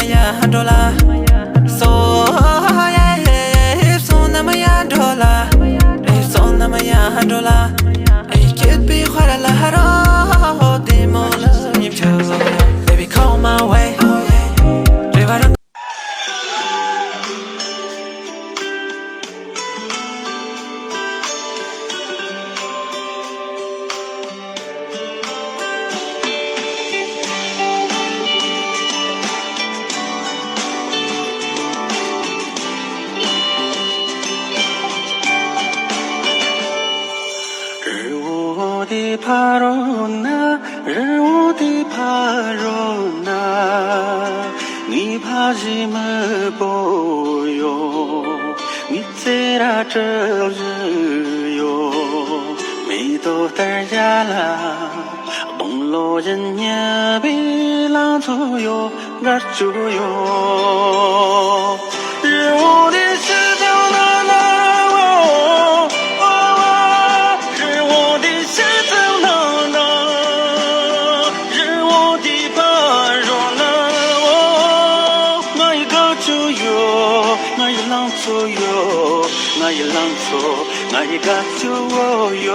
ya dola so yeah so na maya dola so na maya dola ay kid be khara la haro de mola yim cho baby call my way 파로나日无的 파로나你怕什么보여你在那这日哟没都带下了梦落人也被浪左右那左右日无的世界나의 랑소 나의 가져워요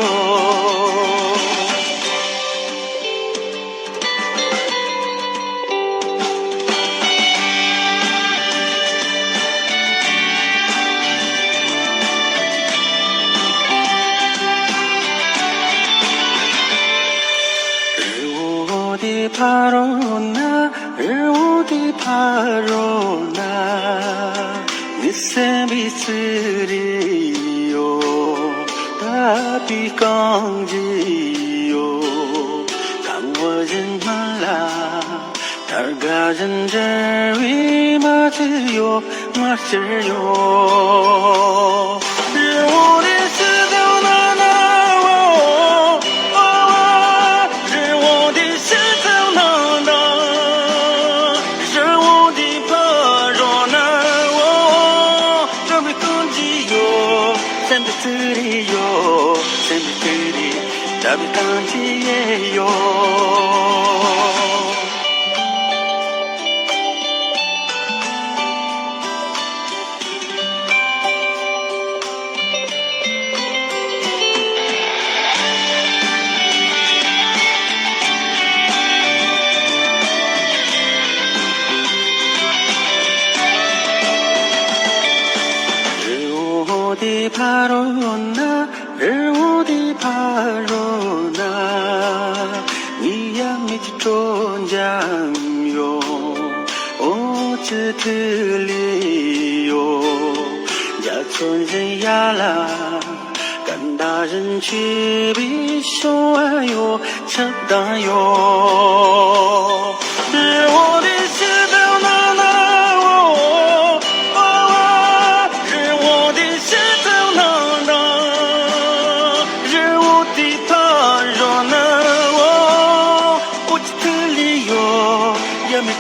日无的 파로나日无的 파로나你身边是哟，大比刚吉哟，看我人们啦，大家人这为嘛只有嘛只有，日无的世界那那哦哦，日无的世界那那，日无的巴罗那。cemeterio cemetery tapi kanjiyeyo日无的 파로나 日无的 파로나 你呀没去中奖哟我只特里哟家村人呀啦干大人去比熊啊哟扯淡哟日无的世界那那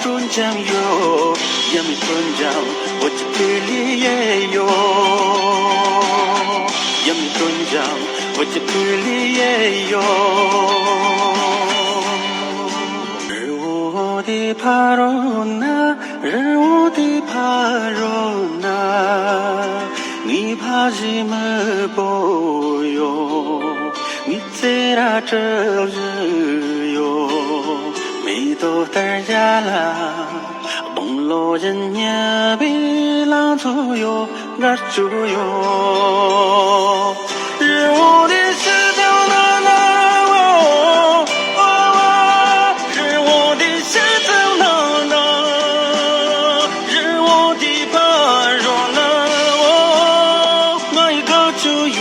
春江哟，也没春江，我这里也有，也没春江，我这里也有。日无的 파로나 日无的 파로나 你怕什么보여你在那这日哟没都带下了梦落人也被浪左右那左右日无的世界那那哦哦日无的世界那那日无的巴罗那哦那一个左右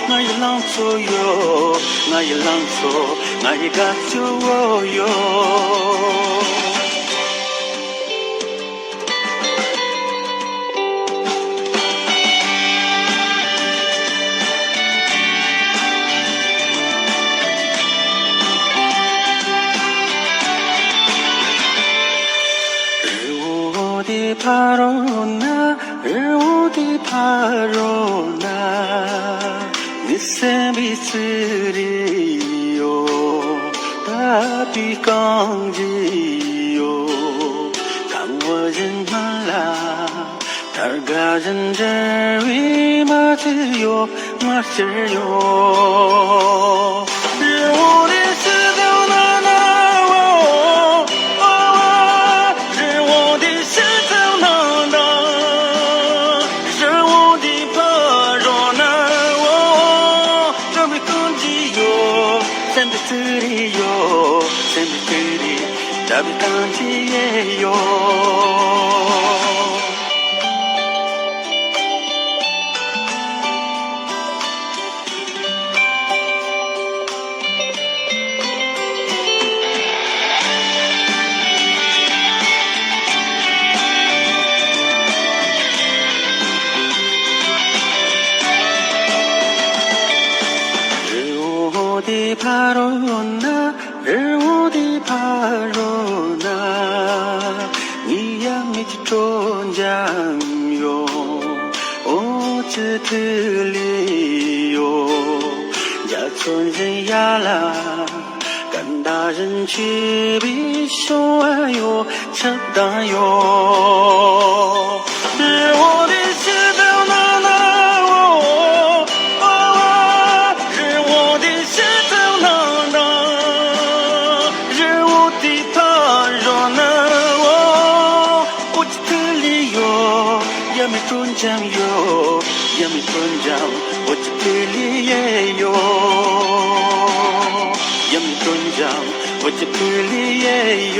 那一浪左右那一浪左那一个左右日无的 파로나 日无的 파로나你身边是哟大比刚吉哟看我大人这为嘛只有嘛只有，是我的石头娜娜哦哦，是我的石头娜娜，是我的帕罗娜哦，这位公鸡哟，三百四里哟，三百四里，这位公鸡也哟。我的帕罗娜，是我的帕罗娜，你呀没去中奖哟，我只特里哟，家村人呀啦，跟大人去比熊啊哟，扯淡哟，是我的石头娜娜哦。中奖哟，也没中奖，我这里也有，也没中奖，我这里也有。